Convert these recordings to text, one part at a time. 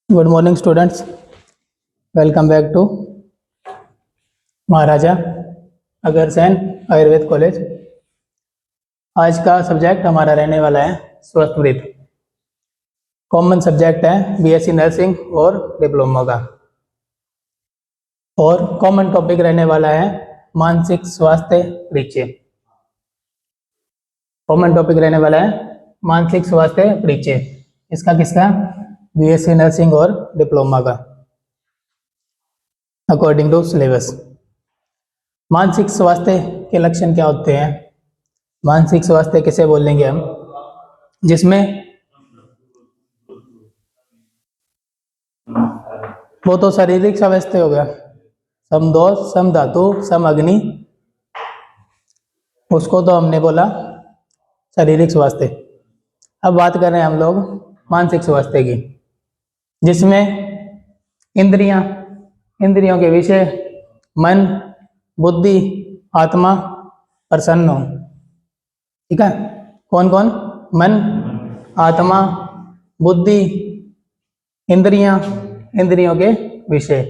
Good morning students, welcome back to Maharaja Agrasen Ayurveda college. आज का subject हमारा रहने वाला है स्वस्थ वृत्त। कॉमन सब्जेक्ट है बीएससी नर्सिंग और डिप्लोमा का, और कॉमन टॉपिक रहने वाला है मानसिक स्वास्थ्य परिचय। कॉमन टॉपिक रहने वाला है मानसिक स्वास्थ्य परिचय। इसका किसका? बीएससी नर्सिंग और डिप्लोमा का, अकॉर्डिंग टू सिलेबस। मानसिक स्वास्थ्य के लक्षण क्या होते हैं? मानसिक स्वास्थ्य किसे बोलेंगे हम? जिसमें वो तो शारीरिक स्वास्थ्य हो गया, सम दोष, सम धातु, सम अग्नि, उसको तो हमने बोला शारीरिक स्वास्थ्य। अब बात कर रहे हैं हम लोग मानसिक स्वास्थ्य की, जिसमें इंद्रियों के विषय मन, बुद्धि, आत्मा प्रसन्न हो। ठीक है, कौन कौन? मन, आत्मा, बुद्धि, इंद्रियों के विषय।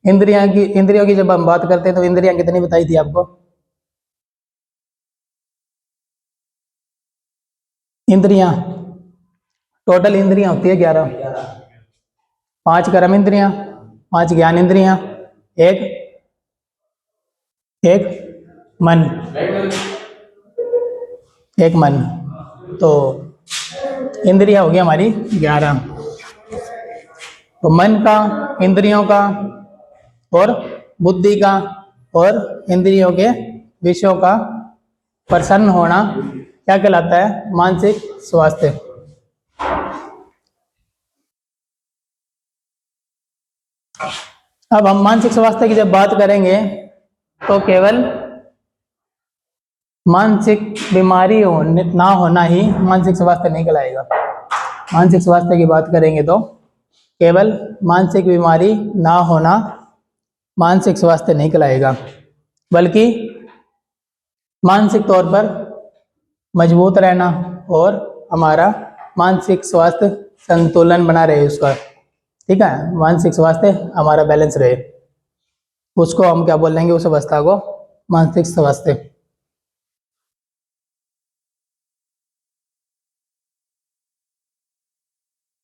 इंद्रियों की जब हम बात करते हैं तो इंद्रियां कितनी बताई थी आपको? इंद्रियां टोटल इंद्रियां होती है 11। 5 कर्म इंद्रियां, 5 ज्ञान इंद्रियां, एक मन। तो इंद्रियां होगी हमारी 11। तो मन का, इंद्रियों का और बुद्धि का और इंद्रियों के विषयों का प्रसन्न होना क्या कहलाता है? मानसिक स्वास्थ्य। अब हम मानसिक स्वास्थ्य की जब बात करेंगे तो केवल मानसिक बीमारी ना होना ही मानसिक स्वास्थ्य नहीं कहलाएगा। मानसिक स्वास्थ्य की बात करेंगे तो केवल मानसिक बीमारी ना होना मानसिक स्वास्थ्य नहीं कहलाएगा, बल्कि मानसिक तौर पर मजबूत रहना और हमारा मानसिक स्वास्थ्य संतुलन बना रहे उसका। ठीक है, मानसिक स्वास्थ्य हमारा बैलेंस रहे, उसको हम क्या बोलेंगे? उस अवस्था को मानसिक स्वास्थ्य।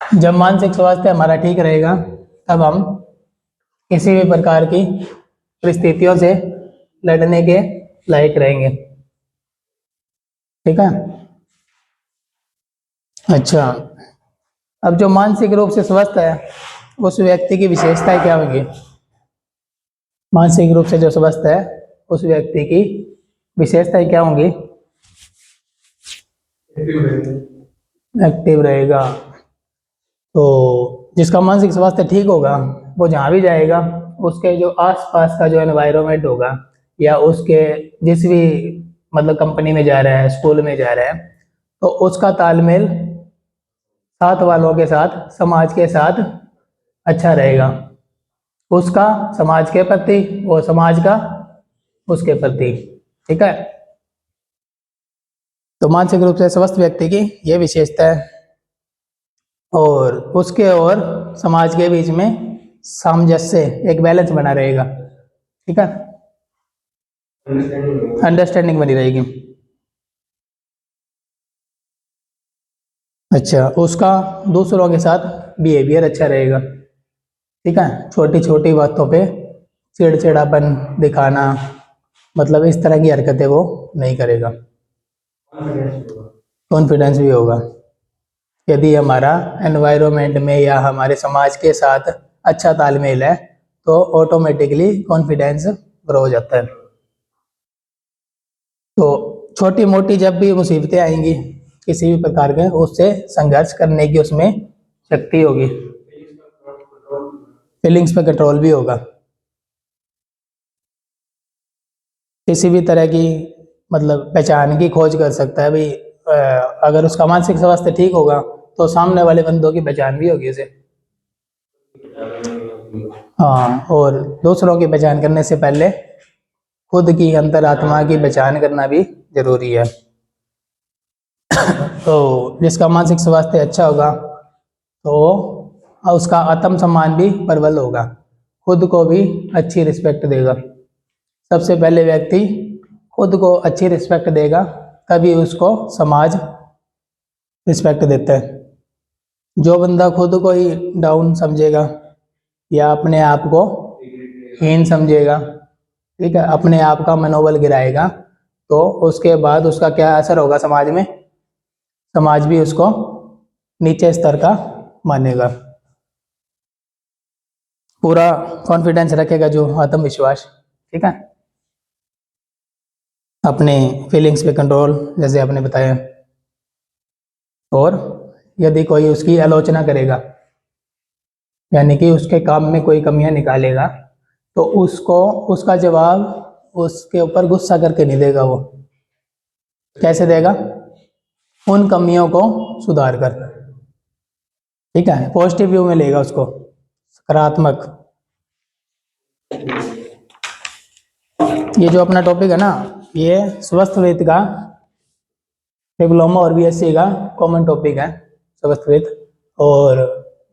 जब मानसिक स्वास्थ्य हमारा ठीक रहेगा तब हम किसी भी प्रकार की परिस्थितियों से लड़ने के लायक रहेंगे। ठीक है, अच्छा। अब जो मानसिक रूप से स्वस्थ है उस व्यक्ति की विशेषताएं क्या होंगी? मानसिक रूप से जो स्वस्थ है उस व्यक्ति की विशेषताएं क्या होंगी? एक्टिव रहेगा। तो जिसका मानसिक स्वास्थ्य ठीक होगा वो जहाँ भी जाएगा उसके जो आसपास का जो एनवायरनमेंट होगा, या उसके जिस भी मतलब कंपनी में जा रहा है, स्कूल में जा रहा है, तो उसका तालमेल साथ वालों के साथ, समाज के साथ अच्छा रहेगा। उसका समाज के प्रति और समाज का उसके प्रति। ठीक है, तो मानसिक रूप से स्वस्थ व्यक्ति की यह विशेषता है, और उसके और समाज के बीच में सामंजस्य, एक बैलेंस बना रहेगा। ठीक है, अंडरस्टैंडिंग बनी रहेगी। अच्छा, उसका दूसरों के साथ बिहेवियर अच्छा रहेगा। ठीक है, छोटी छोटी बातों पे चिड़चिड़ापन दिखाना, मतलब इस तरह की हरकतें वो नहीं करेगा। कॉन्फिडेंस भी होगा। यदि हमारा एनवायरनमेंट में या हमारे समाज के साथ अच्छा तालमेल है तो ऑटोमेटिकली कॉन्फिडेंस ग्रो हो जाता है। तो छोटी मोटी जब भी मुसीबतें आएंगी किसी भी प्रकार के, उससे संघर्ष करने की उसमें शक्ति होगी। फीलिंग्स पे कंट्रोल भी होगा। किसी भी तरह की मतलब पहचान की खोज कर सकता है भाई। अगर उसका मानसिक स्वास्थ्य ठीक होगा तो सामने वाले बंदों की पहचान भी होगी उसे। हाँ, और दूसरों की पहचान करने से पहले खुद की अंतरात्मा की पहचान करना भी जरूरी है। तो जिसका मानसिक स्वास्थ्य अच्छा होगा तो और उसका आत्म सम्मान भी प्रबल होगा, खुद को भी अच्छी रिस्पेक्ट देगा। सबसे पहले व्यक्ति खुद को अच्छी रिस्पेक्ट देगा, तभी उसको समाज रिस्पेक्ट देता है। जो बंदा खुद को ही डाउन समझेगा या अपने आप को हीन समझेगा, ठीक है, अपने आप का मनोबल गिराएगा, तो उसके बाद उसका क्या असर होगा समाज में? समाज भी उसको नीचे स्तर का मानेगा। पूरा कॉन्फिडेंस रखेगा, जो आत्मविश्वास, ठीक है, अपने फीलिंग्स पे कंट्रोल, जैसे आपने बताया। और यदि कोई उसकी आलोचना करेगा, यानी कि उसके काम में कोई कमियां निकालेगा, तो उसको उसका जवाब उसके ऊपर गुस्सा करके नहीं देगा। वो कैसे देगा? उन कमियों को सुधार कर, ठीक है, पॉजिटिव व्यू में लेगा उसको, सकारात्मक। ये जो अपना टॉपिक है ना, ये स्वस्थ वित्त का डिप्लोमा और बीएससी का कॉमन टॉपिक है, स्वस्थ वित्त। और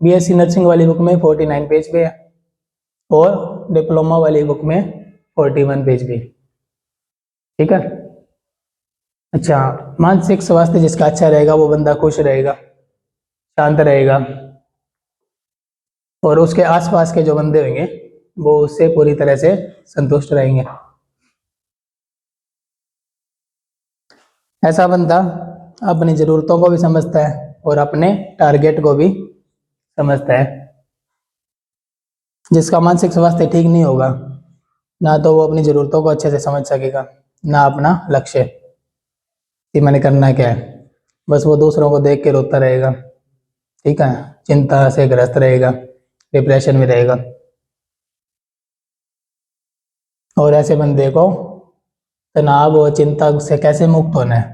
बीएससी नर्सिंग वाली बुक में 49 पेज पे है, और डिप्लोमा वाली बुक में 41 पेज पे, ठीक है। अच्छा, मानसिक स्वास्थ्य जिसका अच्छा रहेगा वो बंदा खुश रहेगा, शांत रहेगा, और उसके आसपास के जो बंदे होंगे वो उससे पूरी तरह से संतुष्ट रहेंगे। ऐसा बंदा अपनी ज़रूरतों को भी समझता है और अपने टारगेट को भी समझता है। जिसका मानसिक स्वास्थ्य ठीक नहीं होगा, ना तो वो अपनी ज़रूरतों को अच्छे से समझ सकेगा, ना अपना लक्ष्य कि मैंने करना क्या है। बस वो दूसरों को देख के रोता रहेगा, ठीक है, चिंता से ग्रस्त रहेगा, डिप्रेशन में रहेगा। और ऐसे बंदे को तनाव और चिंता से कैसे मुक्त होना है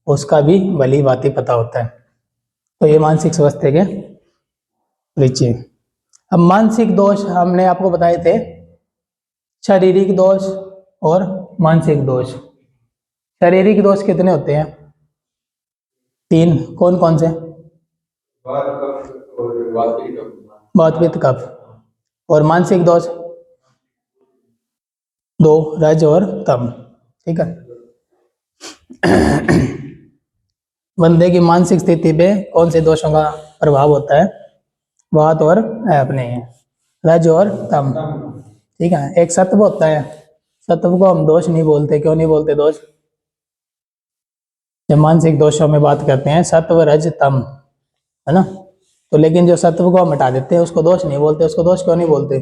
उसका भी भली भांति पता होता है। तो ये मानसिक स्वास्थ्य के परिचय। अब मानसिक दोष हमने आपको बताए थे, शारीरिक दोष और मानसिक दोष। शारीरिक दोष कितने होते हैं? 3। कौन कौन से? वात, पित्त, कफ। और मानसिक दोष 2, रज और तम, ठीक है। बंदे की मानसिक स्थिति पे कौन से दोषों का प्रभाव होता है? वात और अपने रज और तम, ठीक है। एक सत्व होता है, सत्व को हम दोष नहीं बोलते। क्यों नहीं बोलते दोष? जब मानसिक दोषों में बात करते हैं सत्व, रज, तम, है ना, तो लेकिन जो सत्व को हम हटा देते हैं उसको दोष नहीं बोलते। उसको दोष क्यों नहीं बोलते?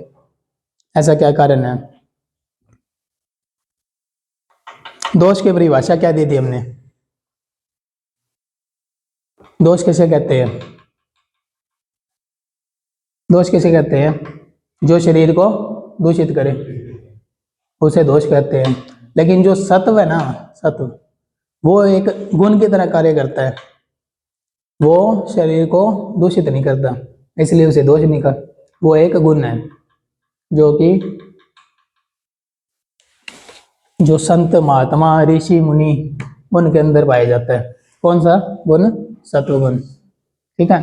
ऐसा क्या कारण है? दोष की परिभाषा क्या दी थी हमने? दोष किसे कहते हैं? दोष किसे कहते हैं? जो शरीर को दूषित करे उसे दोष कहते हैं। लेकिन जो सत्व है ना, सत्व, वो एक गुण की तरह कार्य करता है, वो शरीर को दूषित नहीं करता, इसलिए उसे दोष नहीं कहा। वो एक गुण है जो कि जो संत, महात्मा, ऋषि, मुनि उनके अंदर पाया जाता है। कौन सा गुण? सत्व गुण, ठीक है।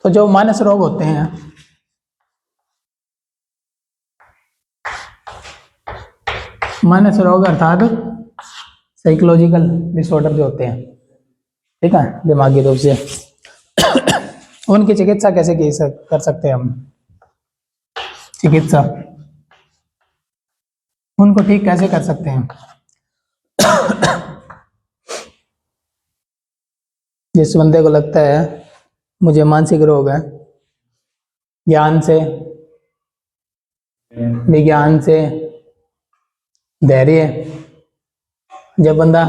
तो जो मानस रोग होते हैं, मानस रोग अर्थात साइकोलॉजिकल डिसऑर्डर जो होते हैं, ठीक है, दिमागी रूप से, उनकी चिकित्सा कैसे कर सकते हैं हम? चिकित्सा उनको ठीक कैसे कर सकते हैं? जिस बंदे को लगता है मुझे मानसिक रोग है, ज्ञान से, विज्ञान से, धैर्य, जब बंदा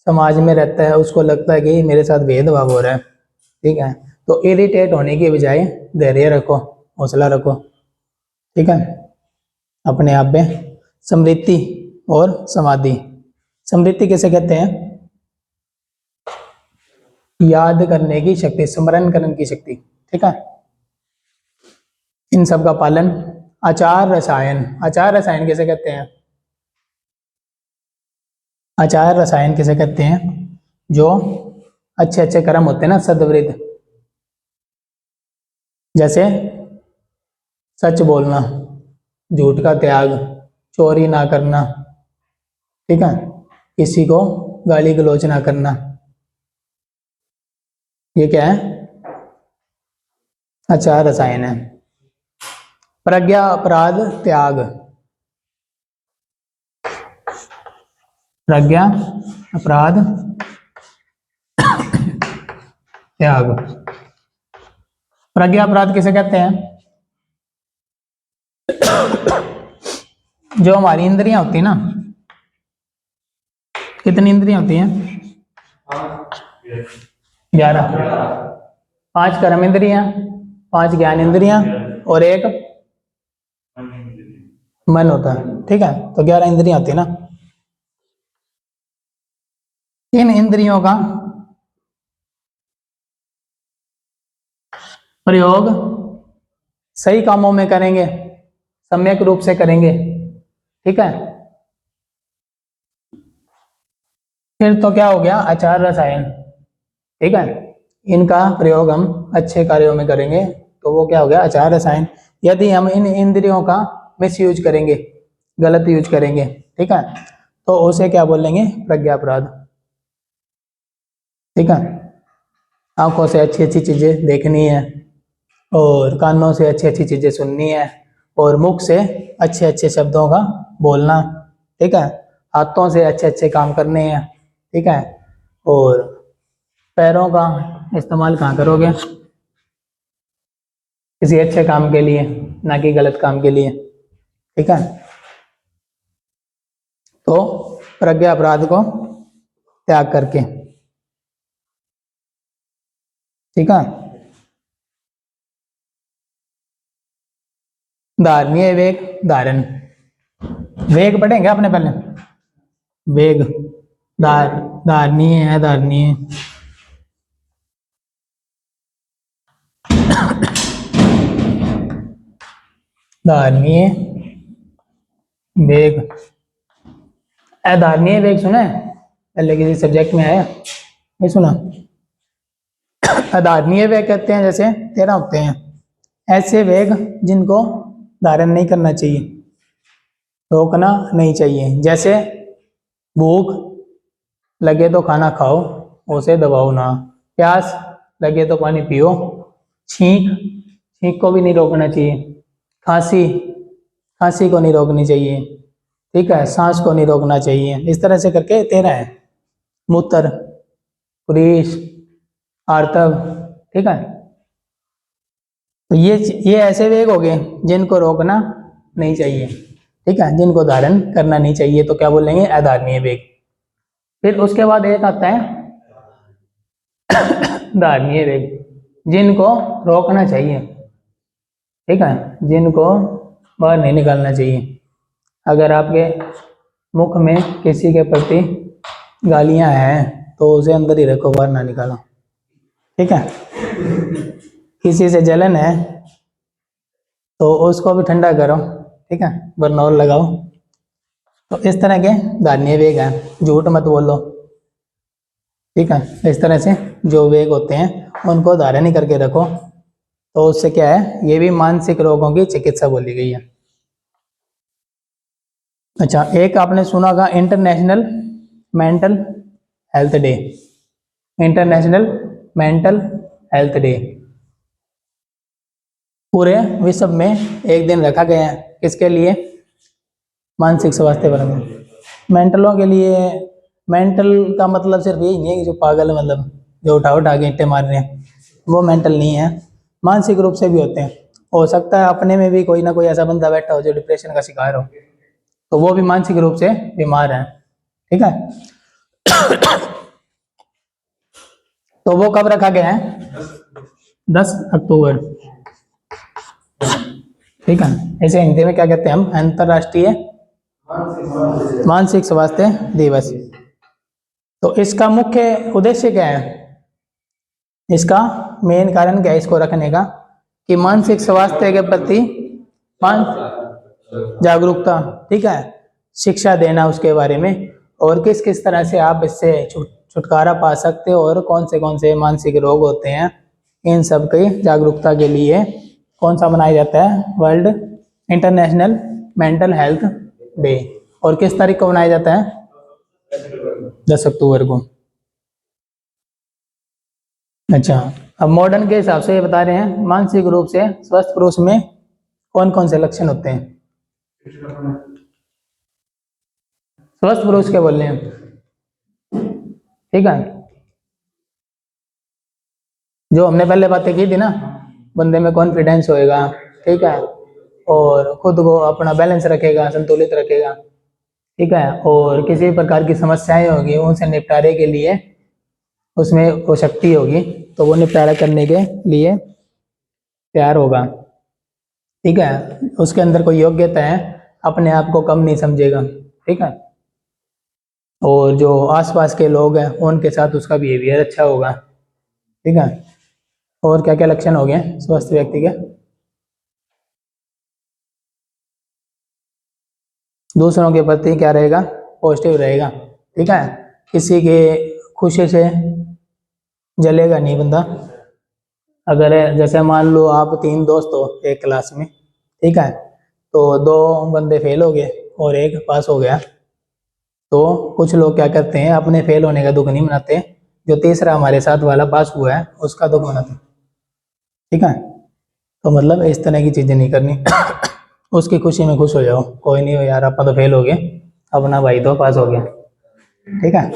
समाज में रहता है उसको लगता है कि मेरे साथ भेदभाव हो रहा है, ठीक है, तो इरिटेट होने की बजाय धैर्य रखो, हौसला रखो, ठीक है। अपने आप में समृद्धि और समाधि। समृद्धि किसे कहते हैं? याद करने की शक्ति, स्मरण करने की शक्ति, ठीक है। इन सब का पालन। आचार रसायन, आचार रसायन किसे कहते हैं? आचार रसायन किसे कहते हैं? जो अच्छे अच्छे कर्म होते हैं ना, सद्वृत्त, जैसे सच बोलना, झूठ का त्याग, चोरी ना करना, ठीक है, किसी को गाली गलौज ना करना, ये क्या है? आचार रसायन है। प्रज्ञा, अपराध, त्याग, प्रज्ञा, अपराध, त्याग। प्रज्ञा अपराध किसे कहते हैं? जो हमारी इंद्रियां होती है ना, कितनी इंद्रियां होती हैं? 11। 5 कर्म इंद्रियां, 5 ज्ञान इंद्रियां और 1 मन होता है, ठीक है। तो 11 इंद्रियां होती है ना। इन इंद्रियों का प्रयोग सही कामों में करेंगे, सम्यक रूप से करेंगे, ठीक है, फिर तो क्या हो गया? आचार रसायन, ठीक है। इनका प्रयोग हम अच्छे कार्यों में करेंगे तो वो क्या हो गया? आचार रसायन। यदि हम इन इंद्रियों का मिस यूज करेंगे, गलत यूज करेंगे, ठीक है, तो उसे क्या बोलेंगे? प्रज्ञा अपराध, ठीक है। आंखों से अच्छी अच्छी चीजें देखनी है और कानों से अच्छी अच्छी चीजें सुननी है और मुख से अच्छे अच्छे शब्दों का बोलना, ठीक है। हाथों से अच्छे अच्छे काम करने हैं, ठीक है। और पैरों का इस्तेमाल कहाँ करोगे? किसी अच्छे काम के लिए, ना कि गलत काम के लिए, ठीक है। तो प्रज्ञा अपराध को त्याग करके, ठीक है। धारणीय वेग, धारण, वेग पढ़ेंगे आपने पहले, वेग, धारणीय है, धारणीय, धारणीय वेग, अधारणीय वेग सुना है पहले किसी सब्जेक्ट में आया? नहीं सुना? अधारणीय वेग कहते हैं जैसे 13 होते हैं ऐसे वेग जिनको धारण नहीं करना चाहिए, रोकना नहीं चाहिए। जैसे भूख लगे तो खाना खाओ, उसे दबाओ ना, प्यास लगे तो पानी पियो, छींक, छींक को भी नहीं रोकना चाहिए, खांसी, खांसी को नहीं रोकनी चाहिए, ठीक है, सांस को नहीं रोकना चाहिए। इस तरह से करके 13 है। मूत्र, पुरीश, आर्तव, ठीक है। तो ये ऐसे वेग हो गए जिनको रोकना नहीं चाहिए, ठीक है, जिनको धारण करना नहीं चाहिए, तो क्या बोलेंगे? अधारणीय वेग। फिर उसके बाद एक आता है धारणीय वेग, जिनको रोकना चाहिए, ठीक है, जिनको बाहर नहीं निकालना चाहिए। अगर आपके मुख में किसी के प्रति गालियां हैं तो उसे अंदर ही रखो, बाहर ना निकालो, ठीक है। किसी से जलन है तो उसको भी ठंडा करो, ठीक है, बरनौल लगाओ। तो इस तरह के धारणीय वेग हैं। झूठ मत बोलो, ठीक है। इस तरह से जो वेग होते हैं उनको धारण ही करके रखो, तो उससे क्या है? ये भी मानसिक रोगों की चिकित्सा बोली गई है। अच्छा, एक आपने सुना होगा international mental health day, international mental health day पूरे विश्व में एक दिन रखा गया है। किसके लिए? मानसिक स्वास्थ्य पर। मेंटलों के लिए। मेंटल का मतलब सिर्फ यही नहीं है कि जो पागल है, मतलब जो उठा के ईंटें मार रहे हैं, वो मेंटल नहीं है। मानसिक रूप से भी होते हैं। हो सकता है अपने में भी कोई ना कोई ऐसा बंदा बैठा हो जो डिप्रेशन का शिकार हो, तो वो भी मानसिक रूप से बीमार है, ठीक है। तो वो कब रखा गया है? 10 अक्टूबर, ठीक है। ऐसे हिंदी में क्या कहते हैं हम? अंतरराष्ट्रीय मानसिक स्वास्थ्य दिवस। तो इसका मुख्य उद्देश्य क्या है? इसका मेन कारण क्या है इसको रखने का? कि मानसिक स्वास्थ्य के प्रति मान जागरूकता, ठीक है, शिक्षा देना उसके बारे में, और किस किस तरह से आप इससे छुटकारा पा सकते हो और कौन से मानसिक रोग होते हैं, इन सब की जागरूकता के लिए कौन सा मनाया जाता है, world international mental health day. और किस तारीख को मनाया जाता है, 10 अक्टूबर को। अच्छा, अब मॉडर्न के हिसाब से ये बता रहे हैं मानसिक रूप से स्वस्थ पुरुष में कौन कौन से लक्षण होते हैं। स्वस्थ पुरुष क्या बोल रहे हैं, ठीक है, जो हमने पहले बातें की थी ना, बंदे में कॉन्फिडेंस होएगा, ठीक है, और खुद को अपना बैलेंस रखेगा, संतुलित रखेगा, ठीक है, और किसी प्रकार की समस्याएं होगी उनसे निपटारे के लिए उसमें वो शक्ति होगी, तो वो निपटारा करने के लिए तैयार होगा, ठीक है, उसके अंदर कोई योग्यता है, अपने आप को कम नहीं समझेगा, ठीक है, और जो आसपास के लोग हैं उनके साथ उसका बिहेवियर अच्छा होगा, ठीक है। और क्या क्या लक्षण हो गए स्वस्थ व्यक्ति के, दूसरों के प्रति क्या रहेगा, पॉजिटिव रहेगा, ठीक है, किसी के खुशी से जलेगा नहीं बंदा। अगर जैसे मान लो आप 3 दोस्त हो एक क्लास में, ठीक है, तो 2 बंदे फेल हो गए और एक पास हो गया, तो कुछ लोग क्या करते हैं, अपने फेल होने का दुख नहीं मनाते, जो तीसरा हमारे साथ वाला पास हुआ है उसका दुख मनाते, ठीक है। तो मतलब इस तरह की चीजें नहीं करनी उसकी खुशी में खुश हो जाओ, कोई नहीं हो यार आप तो फेल हो गए, अपना भाई तो पास हो गया, ठीक है,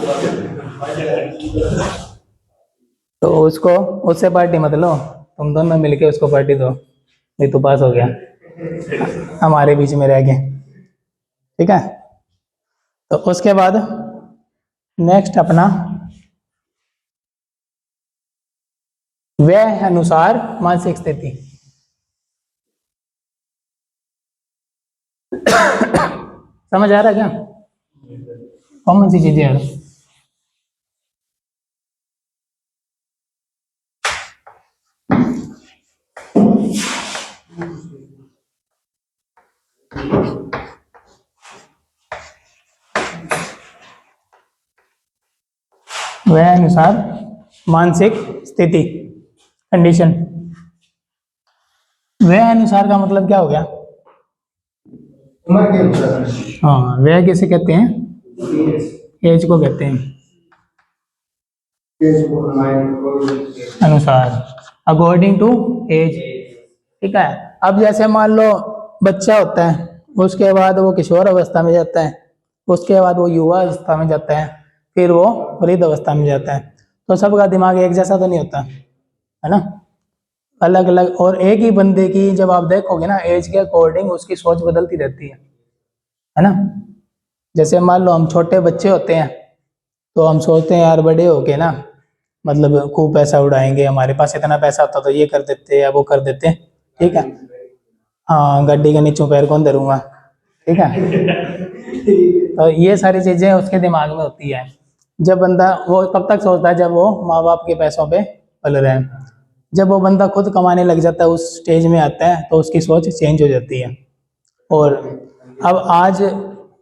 तो उसको उससे पार्टी मत लो, तुम दोनों मिलके उसको पार्टी दो, नहीं तो पास हो गया हमारे बीच में रह गए, ठीक है। तो उसके बाद नेक्स्ट अपना व्यय अनुसार मानसिक स्थिति समझ आ रहा है क्या, कौन सी चीजें हैं। वह अनुसार मानसिक स्थिति कंडीशन, वह अनुसार का मतलब क्या हो गया, हाँ वह किसे कहते हैं, एज को कहते हैं, अनुसार, अकॉर्डिंग टू एज, ठीक है। अब जैसे मान लो बच्चा होता है, उसके बाद वो किशोर अवस्था में जाता है, उसके बाद वो युवा अवस्था में जाता है, फिर वो वृद्ध अवस्था में जाता है, तो सबका दिमाग एक जैसा तो नहीं होता है ना, अलग अलग, और एक ही बंदे की जब आप देखोगे ना एज के अकॉर्डिंग उसकी सोच बदलती रहती है ना। जैसे मान लो हम छोटे बच्चे होते हैं तो हम सोचते हैं यार बड़े हो के ना मतलब खूब पैसा उड़ाएंगे, हमारे पास इतना पैसा होता तो ये कर देते या वो कर देते, ठीक है, हाँ गड्डी के नीचे पैर कौन धरूंगा, ठीक है तो ये सारी चीजें उसके दिमाग में होती है। जब बंदा वो कब तक सोचता है, जब वो माँ बाप के पैसों पे पल रहे हैं, जब वो बंदा खुद कमाने लग जाता है उस स्टेज में आता है तो उसकी सोच चेंज हो जाती है। और अब आज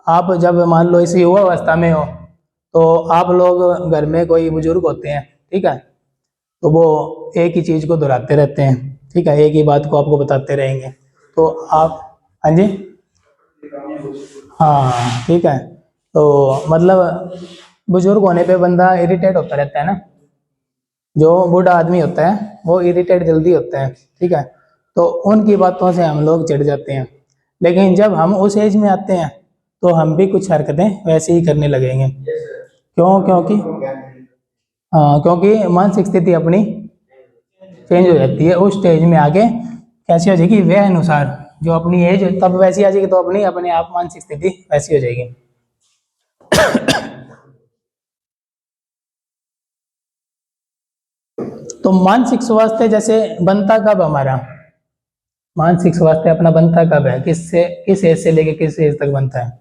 आप जब मान लो इस युवा अवस्था में हो तो आप लोग घर में कोई बुजुर्ग होते हैं, ठीक है, तो वो एक ही चीज को दोहराते रहते हैं, ठीक है, एक ही बात को आपको बताते रहेंगे, तो आप, हाँ जी, हाँ ठीक है, तो मतलब बुजुर्ग होने पे बंदा इरिटेट होता रहता है ना, जो बूढ़ा आदमी होता है वो इरिटेट जल्दी होता है, ठीक है, तो उनकी बातों से हम लोग चिढ़ जाते हैं, लेकिन जब हम उस एज में आते हैं तो हम भी कुछ हरकतें वैसे ही करने लगेंगे, क्यों, क्योंकि हाँ क्योंकि मानसिक स्थिति अपनी चेंज हो जाती है उस स्टेज में आके, कैसी हो जाएगी वह अनुसार, जो अपनी एज तब वैसी आ जाएगी तो अपनी अपने आप मानसिक स्थिति वैसी हो जाएगी। तो मानसिक स्वास्थ्य जैसे बनता कब हमारा, मानसिक स्वास्थ्य अपना बनता कब है, किससे, किस एज से लेके किस एज तक बनता है,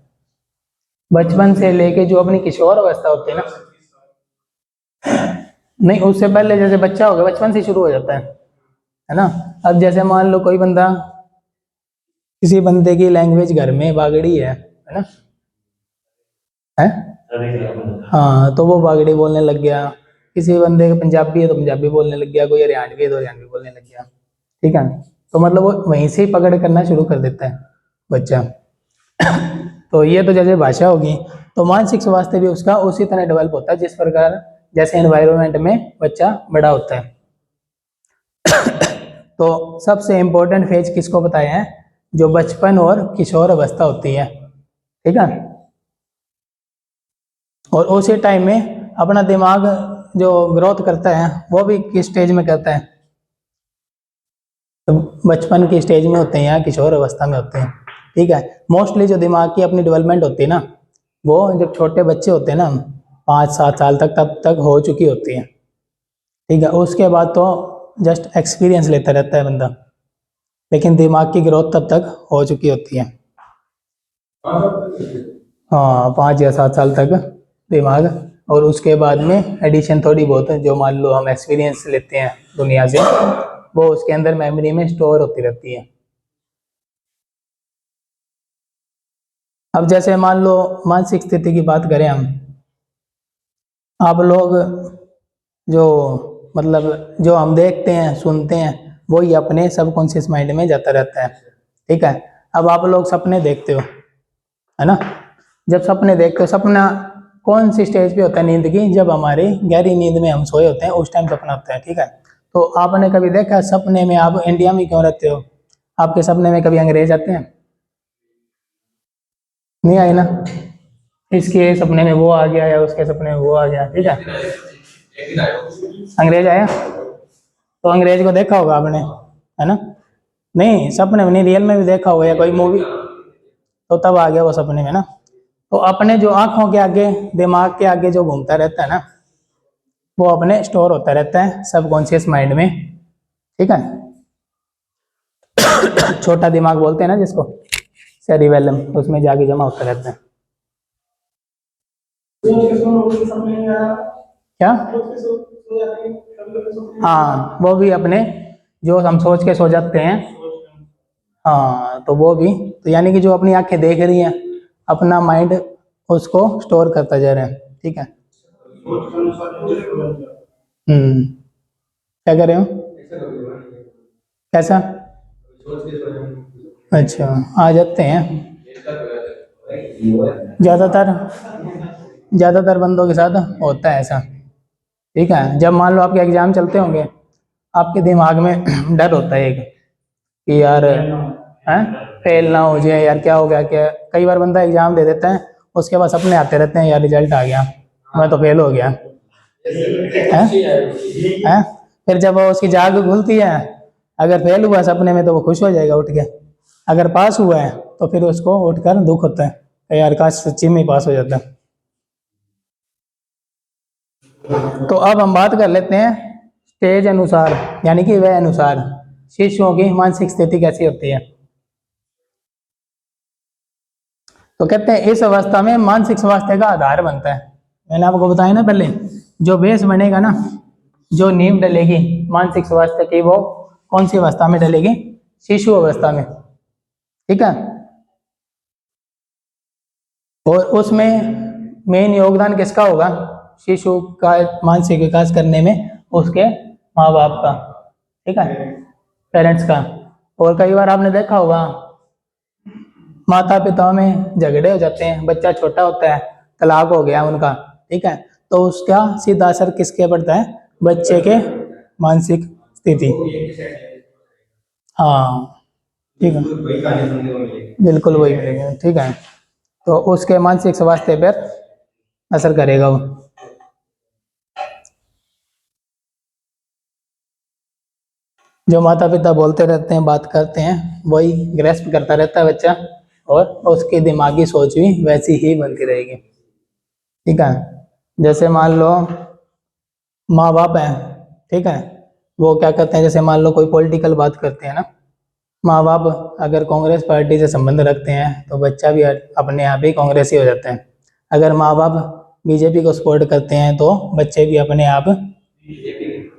बचपन से लेके जो अपनी किशोर अवस्था होती है ना, नहीं उससे पहले जैसे बच्चा हो गया बचपन से शुरू हो जाता है ना। अब जैसे मान लो कोई बंदा, किसी बंदे की लैंग्वेज घर में बागड़ी है ना, है हाँ, तो वो बागड़ी बोलने लग गया। किसी बंदे का पंजाबी है तो पंजाबी बोलने लग गया, कोई हरियाणवी है तो हरियाणवी बोलने लग गया। ठीक है, तो मतलब वो वहीं से ही पकड़ करना शुरू कर देता है बच्चा। तो ये तो जैसे भाषा होगी, तो मानसिक स्वास्थ्य भी उसका उसी तरह डेवलप होता है जिस प्रकार जैसे एनवायरनमेंट में बच्चा बड़ा होता है। तो सबसे इम्पोर्टेंट फेज किसको बताया है? जो बचपन और किशोर अवस्था होती है। ठीक है, और उसी टाइम में अपना दिमाग जो ग्रोथ करता है वो भी किस स्टेज में करता है? तो बचपन की स्टेज में होते हैं या किशोर अवस्था में होते हैं। ठीक है, मोस्टली जो दिमाग की अपनी डेवलपमेंट होती है ना, वो जब छोटे बच्चे होते हैं ना 5-7 साल तक, तब तक हो चुकी होती है। ठीक है, उसके बाद तो जस्ट एक्सपीरियंस लेता रहता है बंदा, लेकिन दिमाग की ग्रोथ तब तक हो चुकी होती है। हाँ, 5 या 7 साल तक दिमाग, और उसके बाद में एडिशन थोड़ी बहुत है जो मान लो हम एक्सपीरियंस लेते हैं दुनिया से, वो उसके अंदर मेमोरी में स्टोर होती रहती है। अब जैसे मान लो मानसिक स्थिति की बात करें हम, आप लोग जो मतलब जो हम देखते हैं सुनते हैं वो ही अपने सबकॉन्शियस माइंड में जाता रहता है। ठीक है, अब आप लोग सपने देखते हो, है ना? जब सपने देखते हो, सपना कौन सी स्टेज पे होता है नींद की? जब हमारी गहरी नींद में हम सोए होते हैं उस टाइम सपना होता है। ठीक है, तो आपने कभी देखा सपने में आप इंडिया में क्यों रहते हो? आपके सपने में कभी अंग्रेज आते हैं? नहीं आए ना। इसके सपने में वो आ गया या उसके सपने में वो आ गया। ठीक है, अंग्रेज आया तो अंग्रेज को देखा होगा आपने, है ना? नहीं, सपने में नहीं, रियल में भी देखा होगा या कोई मूवी, तो तब आ गया वो सपने में ना। तो अपने जो आंखों के आगे, दिमाग के आगे जो घूमता रहता है ना, वो अपने स्टोर होता रहता है सबकॉन्शियस माइंड में। ठीक है, छोटा दिमाग बोलते हैं ना जिसको, सेरिबेलम, उसमें जाके जमा होता रहता है। क्या? हाँ, वो भी अपने जो हम सोच के सो जाते हैं। हाँ, तो वो भी, तो यानी कि जो अपनी आंखें देख रही हैं, अपना माइंड उसको स्टोर करता जा रहा है। ठीक है। क्या कर रहे हो? कैसा? अच्छा, आ जाते हैं ज़्यादातर, ज़्यादातर बंदों के साथ होता है ऐसा। ठीक है, जब मान लो आपके एग्जाम चलते होंगे, आपके दिमाग में डर होता है एक कि यार हैं फेल ना हो जाए, यार क्या हो गया क्या। कई बार बंदा एग्जाम दे देता है, उसके बाद सपने आते रहते हैं, यार रिजल्ट आ गया, मैं तो फेल हो गया है। फिर जब वो उसकी जाग खुलती है, अगर फेल हुआ सपने में तो वो खुश हो जाएगा उठ के, अगर पास हुआ है तो फिर उसको उठकर दुख होता है कि यार काश सच्ची में ही पास हो जाता। तो अब हम बात कर लेते हैं स्टेज अनुसार, यानी कि वह अनुसार शिशुओं की मानसिक स्थिति कैसी होती है। तो कहते हैं इस अवस्था में मानसिक स्वास्थ्य का आधार बनता है। मैंने आपको बताया ना पहले, जो बेस बनेगा ना, जो नींव डलेगी मानसिक स्वास्थ्य की, वो कौन सी अवस्था में डलेगी? शिशु अवस्था में। ठीक है, और उसमें मेन योगदान किसका होगा शिशु का मानसिक विकास करने में? उसके माँ बाप का। ठीक है, पेरेंट्स का। और कई बार आपने देखा होगा माता पिता में झगड़े हो जाते हैं, बच्चा छोटा होता है, तलाक हो गया उनका। ठीक है, तो उसका सीधा असर किसके पड़ता है? बच्चे के मानसिक स्थिति। हाँ, ठीक है, बिल्कुल वही मिलेगा। ठीक है, तो उसके मानसिक स्वास्थ्य पर असर करेगा वो। जो माता पिता बोलते रहते हैं, बात करते हैं, वही ग्रेस्प करता रहता है बच्चा, और उसकी दिमागी सोच भी वैसी ही बनती रहेगी। ठीक है, जैसे मान लो माँ बाप हैं, ठीक है, वो क्या करते हैं, जैसे मान लो कोई पॉलिटिकल बात करते हैं ना, माँ बाप अगर कांग्रेस पार्टी से संबंध रखते हैं तो बच्चा भी अपने आप ही कांग्रेसी हो जाता है। अगर माँ बाप बीजेपी को सपोर्ट करते हैं तो बच्चे भी अपने आप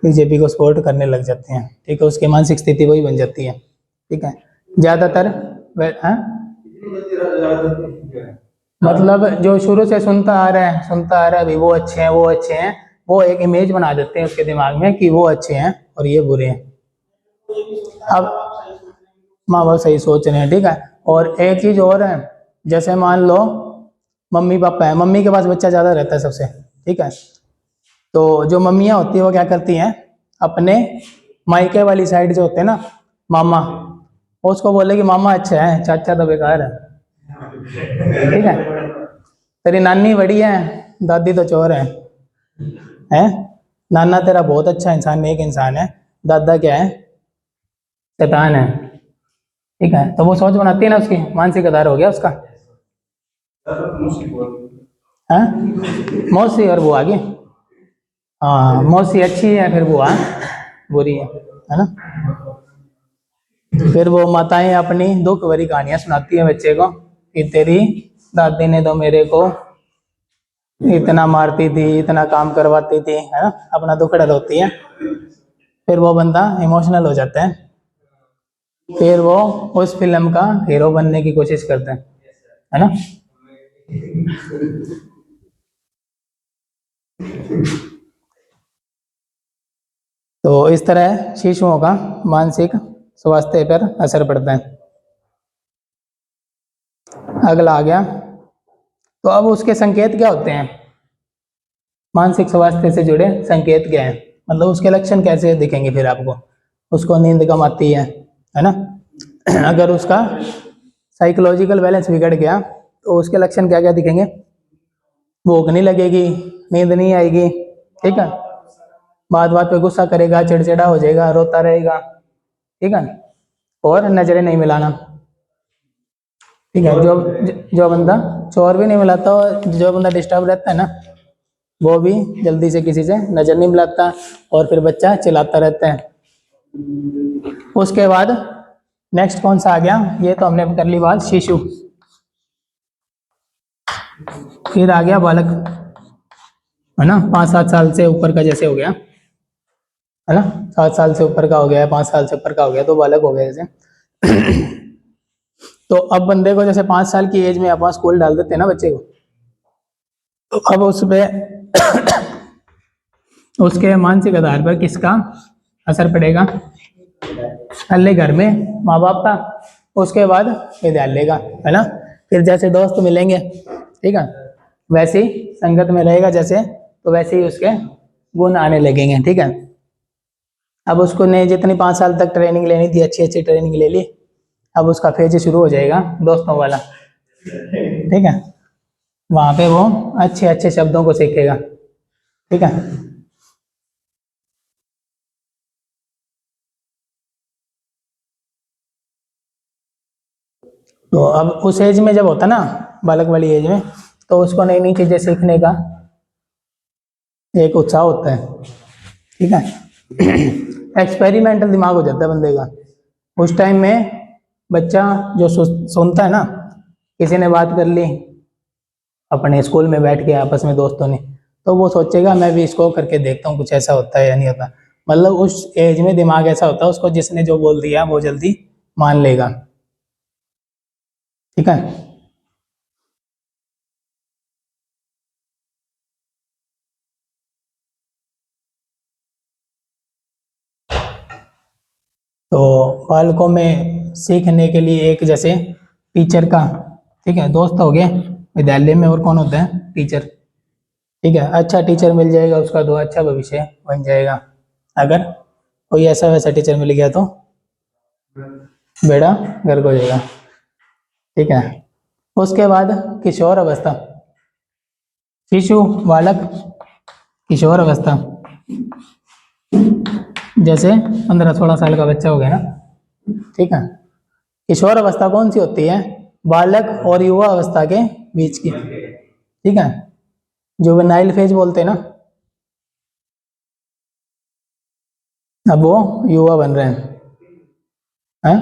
बीजेपी को सपोर्ट करने लग जाते हैं। ठीक है, उसकी मानसिक स्थिति वही बन जाती है। ठीक है, ज़्यादातर हाँ, मतलब जो शुरू से सुनता आ रहा है भी वो अच्छे हैं वो अच्छे हैं, वो एक इमेज बना देते हैं उसके दिमाग में कि वो अच्छे हैं और ये बुरे हैं। अब माँ बाप सही सोच रहे हैं, ठीक है। और एक चीज और है, जैसे मान लो मम्मी पापा है, मम्मी के पास बच्चा ज्यादा रहता है सबसे, ठीक है। तो जो मम्मियाँ होती है वो क्या करती हैं, अपने मायके वाली साइड जो होते हैं ना मामा, उसको बोले कि मामा अच्छा है, चाचा तो बेकार है, ठीक है। तेरी नानी बढ़िया है, दादी तो चोर है। नाना तेरा बहुत अच्छा इंसान, नेक इंसान है, दादा क्या है, शैतान है, ठीक है। तो वो सोच बनाती है ना, उसकी मानसिक आधार हो गया उसका। हाँ, मौसी और बुआ की। हाँ, मौसी अच्छी है, फिर बुआ बुरी है ना। फिर वो माताएं अपनी दुख भरी कहानियां सुनाती है बच्चे को कि तेरी दादी ने तो मेरे को इतना मारती थी, इतना काम करवाती थी, है ना, अपना दुख होती है। फिर वो बंदा इमोशनल हो जाता है, फिर वो उस फिल्म का हीरो बनने की कोशिश करता है ना। तो इस तरह शिशुओं का मानसिक स्वास्थ्य पर असर पड़ता है। अगला आ गया, तो अब उसके संकेत क्या होते हैं, मानसिक स्वास्थ्य से जुड़े संकेत क्या है, मतलब उसके लक्षण कैसे दिखेंगे फिर आपको। उसको नींद कम आती है ना। अगर उसका साइकोलॉजिकल बैलेंस बिगड़ गया तो उसके लक्षण क्या क्या दिखेंगे, भूख नहीं लगेगी, नींद नहीं आएगी, ठीक है, बात बात पे गुस्सा करेगा, चिड़चिड़ा हो जाएगा, रोता रहेगा, ठीक है, और नजरें नहीं मिलाना, ठीक है। जो जो बंदा चोर भी नहीं मिलाता और जो बंदा डिस्टर्ब रहता है ना, वो भी जल्दी से किसी से नजर नहीं मिलाता, और फिर बच्चा चिल्लाता रहता है। उसके बाद नेक्स्ट कौन सा आ गया, ये तो हमने कर ली बात शिशु। फिर आ गया बालक, है ना, 5-7 साल से ऊपर का जैसे हो गया, है ना, 7 साल से ऊपर का हो गया, 5 साल से ऊपर का हो गया, तो बालक हो गया जैसे। तो अब बंदे को जैसे 5 साल की एज में अपन स्कूल डाल देते हैं ना बच्चे को, तो अब उस पे उसके मानसिक आधार पर किसका असर पड़ेगा, पहले घर में माँ बाप का, उसके बाद विद्यालय का, है ना। फिर जैसे दोस्त मिलेंगे, ठीक है, वैसी संगत में रहेगा जैसे, तो वैसे ही उसके गुण आने लगेंगे, ठीक है। अब उसको ने जितनी 5 साल तक ट्रेनिंग लेनी थी, अच्छी अच्छी ट्रेनिंग ले ली, अब उसका फेज शुरू हो जाएगा दोस्तों वाला, ठीक है। वहां पे वो अच्छे अच्छे शब्दों को सीखेगा, ठीक है। तो अब उस एज में जब होता ना, बालक वाली एज में, तो उसको नई नई चीजें सीखने का एक उत्साह होता है, ठीक है। एक्सपेरिमेंटल दिमाग हो जाता है बंदे का उस टाइम में। बच्चा जो सुनता है ना, किसी ने बात कर ली अपने स्कूल में बैठ के आपस में दोस्तों ने, तो वो सोचेगा मैं भी इसको करके देखता हूँ कुछ ऐसा होता है या नहीं होता। मतलब उस एज में दिमाग ऐसा होता है, उसको जिसने जो बोल दिया वो जल्दी मान लेगा, ठीक है। तो बालकों में सीखने के लिए एक जैसे टीचर का, ठीक है, दोस्त हो गए विद्यालय में, और कौन होता है, टीचर, ठीक है। अच्छा टीचर मिल जाएगा उसका तो अच्छा भविष्य बन जाएगा, अगर कोई ऐसा वैसा टीचर मिल गया तो बेड़ा गर्क हो जाएगा, ठीक है। उसके बाद किशोर अवस्था, शिशु, बालक, किशोर अवस्था, जैसे 15-16 साल का बच्चा हो गया ना, ठीक है। किशोर अवस्था कौन सी होती है, बालक और युवा अवस्था के बीच की, ठीक है, जुवेनाइल फेज बोलते हैं ना। अब वो युवा बन रहे हैं।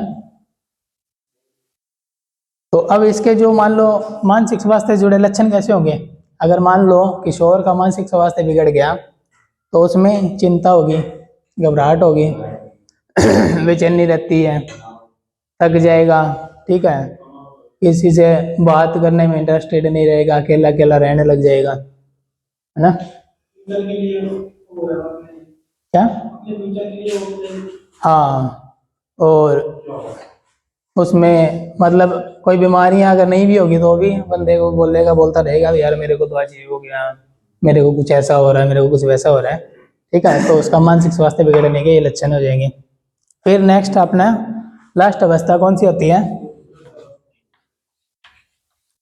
तो अब इसके जो मान लो मानसिक स्वास्थ्य से जुड़े लक्षण कैसे होंगे, अगर मान लो किशोर का मानसिक स्वास्थ्य बिगड़ गया, तो उसमें चिंता होगी, घबराहट होगी, बेचैनी रहती है, थक जाएगा, ठीक है, किसी से बात करने में इंटरेस्टेड नहीं रहेगा, अकेला अकेला रहने लग जाएगा, है ना। क्या? हाँ, और उसमें मतलब कोई बीमारियां अगर नहीं भी होगी तो भी बंदे को बोलेगा, बोलता रहेगा यार मेरे को तो आज ये हो गया, मेरे को कुछ ऐसा हो रहा है, मेरे को कुछ वैसा हो रहा है, ठीक है। तो उसका मानसिक स्वास्थ्य बिगड़ने के ये लक्षण हो जाएंगे। फिर नेक्स्ट अपना लास्ट अवस्था कौन सी होती है?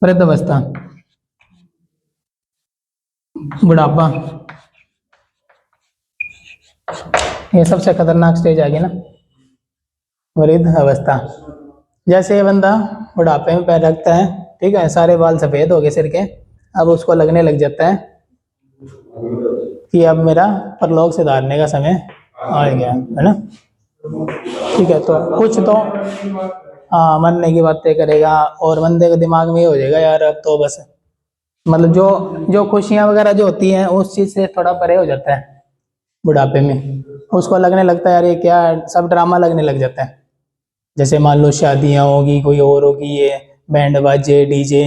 वृद्ध अवस्था, बुढ़ापा। ये सबसे खतरनाक स्टेज आ गई ना, वृद्ध अवस्था। जैसे ये बंदा बुढ़ापे में पैर रखता है, ठीक है, सारे बाल सफेद हो गए सिर के, अब उसको लगने लग जाता है कि अब मेरा परलोक से धारने का समय आ गया, है ना। ठीक है, तो कुछ तो हाँ मरने की बातें करेगा, और बंदे के दिमाग में ये हो जाएगा यार अब तो बस, मतलब जो जो खुशियां वगैरह जो होती हैं उस चीज से थोड़ा परे हो जाता है बुढ़ापे में। उसको लगने लगता है यार ये क्या, सब ड्रामा लगने लग जाता है। जैसे मान लो शादियां होगी, कोई और होगी, ये बैंड बाजे डीजे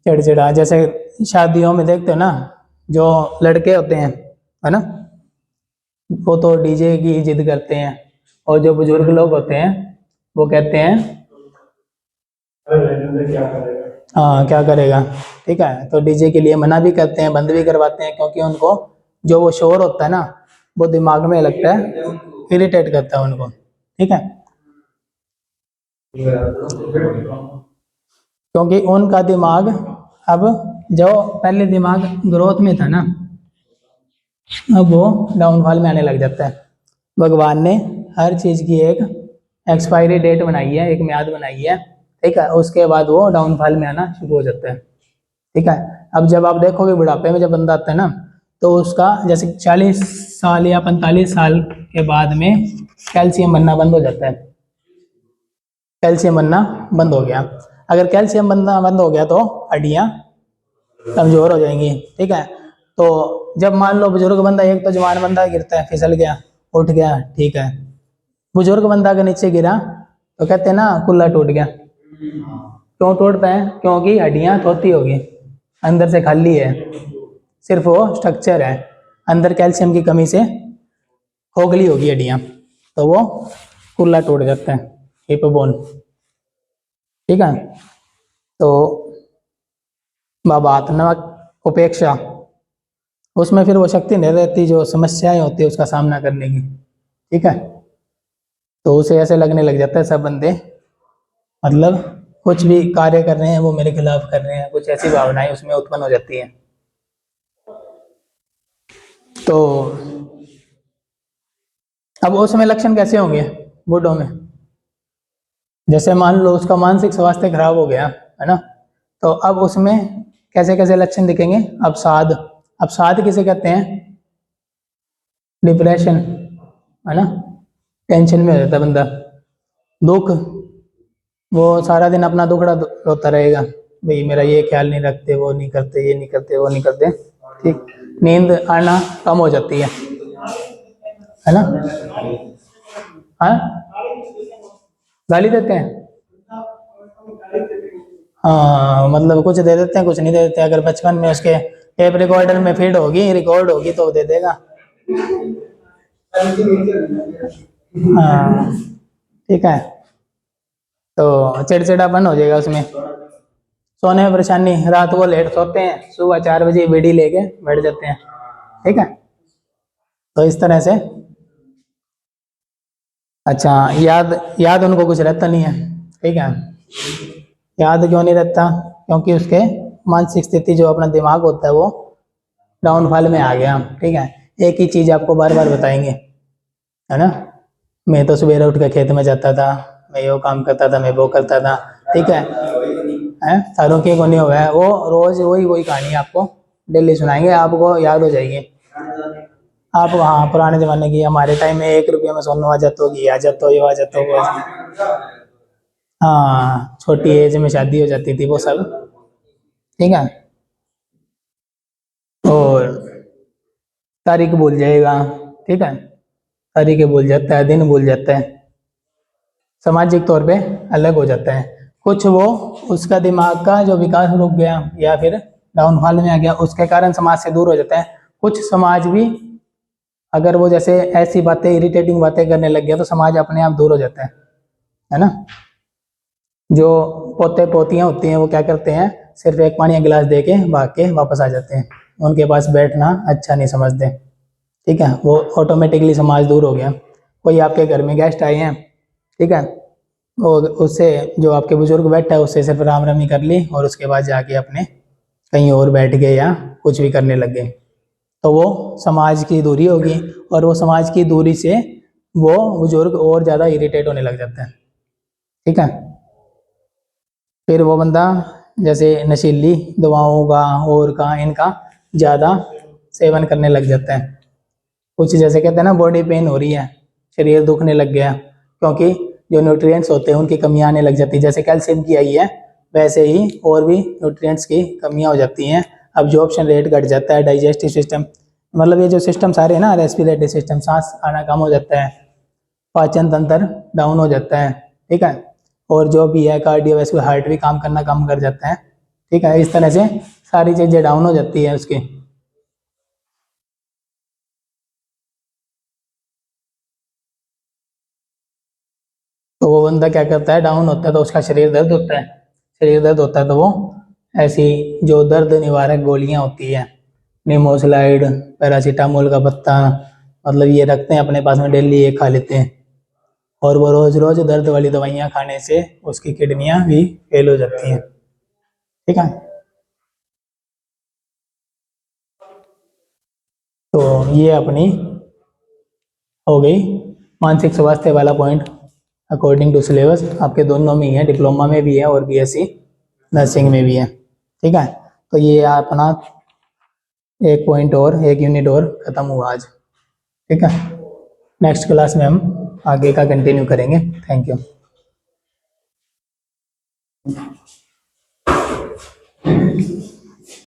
चिड़चिड़ा, जैसे शादियों में देखते हो ना, जो लड़के होते हैं, है ना, वो तो डीजे की जिद करते हैं, और जो बुजुर्ग लोग होते हैं वो कहते हैं हाँ क्या करेगा, ठीक है। तो डीजे के लिए मना भी करते हैं, बंद भी करवाते हैं, क्योंकि उनको जो वो शोर होता है ना वो दिमाग में लगता है, इरिटेट करता है उनको, ठीक है। क्योंकि उनका दिमाग अब, जो पहले दिमाग ग्रोथ में था ना, अब वो डाउनफॉल में आने लग जाता है। भगवान ने हर चीज़ की एक एक्सपायरी डेट बनाई है, एक म्याद बनाई है, ठीक है, उसके बाद वो डाउनफॉल में आना शुरू हो जाता है, ठीक है। अब जब आप देखोगे बुढ़ापे में जब बंदा आता है ना, तो उसका जैसे 40 साल या 45 साल के बाद में कैल्शियम बनना बंद हो जाता है। कैल्शियम बनना बंद हो गया, अगर कैल्शियम बनना बंद हो गया तो हड्डियाँ कमजोर हो जाएंगी, ठीक है। तो जब मान लो बुजुर्ग बंदा, एक तो जवान बंदा गिरता है, फिसल गया, उठ गया, ठीक है, बुजुर्ग बंदा अगर नीचे गिरा तो कहते हैं ना कुल्ला टूट गया। क्यों टूटता है? क्योंकि हड्डियां थोती होगी, अंदर से खाली है, सिर्फ वो स्ट्रक्चर है, अंदर कैल्शियम की कमी से खोखली होगी हड्डियां, तो वो कुल्ला टूट जाता है, हिप बोन, ठीक है। तो भावात्मक उपेक्षा, उसमें फिर वो शक्ति नहीं रहती जो समस्याएं होती है उसका सामना करने की, ठीक है। तो उसे ऐसे लगने लग जाता है सब बंदे, मतलब कुछ भी कार्य कर रहे हैं वो मेरे खिलाफ कर रहे हैं, कुछ ऐसी भावनाएं उसमें उत्पन्न हो जाती हैं। तो अब उसमें लक्षण कैसे होंगे बूढ़ों में? जैसे मान लो उसका मानसिक स्वास्थ्य खराब हो गया, है ना, तो अब उसमें कैसे कैसे लक्षण दिखेंगे? अवसाद, अवसाद किसे कहते हैं? डिप्रेशन, है ना, टेंशन में हो जाता है बंदा। दुख, वो सारा दिन अपना दुखड़ा रोता रहेगा, भाई मेरा ये ख्याल नहीं रखते, वो नहीं करते, ये नहीं करते, वो नहीं करते, ठीक। नींद आना कम हो जाती है ना। हाँ, गाली देते हैं, हाँ मतलब कुछ दे देते हैं कुछ नहीं दे देते, अगर बचपन में उसके टेप रिकॉर्डर में फीड होगी, रिकॉर्ड होगी तो दे देगा, हाँ, ठीक है। तो चिड़चिड़ापन हो जाएगा उसमें, सोने में परेशानी, रात को लेट सोते हैं, सुबह 4 बजे बीड़ी लेके बैठ जाते हैं, ठीक है। तो इस तरह से, अच्छा, याद याद उनको कुछ रहता नहीं है, ठीक है। याद क्यों नहीं रहता? क्योंकि उसके मानसिक स्थिति जो अपना दिमाग होता है वो डाउनफॉल में आ गया, ठीक है। एक ही चीज आपको बार बार बताएंगे, है ना, मैं तो सवेरे उठ के खेत में जाता था, मैं यो काम करता था, मैं वो करता था, ठीक है, सारों के को नहीं हुआ है, वो रोज वही वही कहानी आपको डेली सुनाएंगे, आपको याद हो जाएगी। आप हाँ पुराने जमाने की, हमारे टाइम में 1 रुपये में सोनू आ जाता, घी आ जाता, ये आ जाता, वो आ जाता, हाँ छोटी एज में शादी हो जाती थी वो सब, ठीक है। और तारीख भूल जाएगा, ठीक है, तारीखें भूल जाता है, दिन भूल जाता है, सामाजिक तौर पे अलग हो जाता है। कुछ वो उसका दिमाग का जो विकास रुक गया या फिर डाउनफॉल में आ गया, उसके कारण समाज से दूर हो जाता है। कुछ समाज भी अगर वो जैसे ऐसी बातें इरिटेटिंग बातें करने लग गया तो समाज अपने आप दूर हो जाता है ना। जो पोते पोतियां होती हैं वो क्या करते हैं, सिर्फ एक पानी का गिलास दे के भाग के वापस आ जाते हैं, उनके पास बैठना अच्छा नहीं समझते। ठीक है, वो ऑटोमेटिकली समाज दूर हो गया। कोई आपके घर में गेस्ट आए हैं, ठीक है, और उससे जो आपके बुजुर्ग बैठा है उससे सिर्फ राम रमी कर ली और उसके बाद जाके अपने कहीं और बैठ गए या कुछ भी करने लग गए, तो वो समाज की दूरी होगी। और वो समाज की दूरी से वो बुजुर्ग और ज़्यादा इरिटेट होने लग जाते हैं। ठीक है, फिर वो बंदा जैसे नशीली दवाओं का और का इनका ज़्यादा सेवन करने लग जाता है। कुछ जैसे कहते हैं ना, बॉडी पेन हो रही है, शरीर दुखने लग गया, क्योंकि जो न्यूट्रिएंट्स होते हैं उनकी कमियां आने लग जाती है। जैसे कैल्शियम की आई है, वैसे ही और भी न्यूट्रिएंट्स की कमियां हो जाती हैं। अब्जॉर्प्शन रेट घट जाता है, डाइजेस्टिव सिस्टम, मतलब ये जो सिस्टम सारे हैं ना, रेस्पिरेटरी सिस्टम, सांस आना कम हो जाता है, पाचन तंत्र डाउन हो जाता है। ठीक है, और जो भी है कार्डियोवैस्कुलर, हार्ट भी काम करना कम कर जाता है। ठीक है, इस तरह से सारी चीज़ें डाउन हो जाती है उसकी। तो वो बंदा क्या करता है, डाउन होता है तो उसका शरीर दर्द होता है, शरीर दर्द होता है तो वो ऐसी जो दर्द निवारक गोलियां होती है, निमोसलाइड, पैरासीटामोल का पत्ता, मतलब ये रखते हैं अपने पास में, डेली ये खा लेते हैं। और वो रोज रोज दर्द वाली दवाइयाँ खाने से उसकी किडनियाँ भी फेल हो जाती हैं। ठीक है, तो ये अपनी हो गई मानसिक स्वास्थ्य वाला पॉइंट। अकॉर्डिंग टू सिलेबस आपके दोनों में ही है, डिप्लोमा में भी है और बीएससी नर्सिंग में भी है। ठीक है, तो ये अपना एक पॉइंट और एक यूनिट और खत्म हुआ आज। ठीक है, नेक्स्ट क्लास में हम आगे का कंटिन्यू करेंगे। Thank you.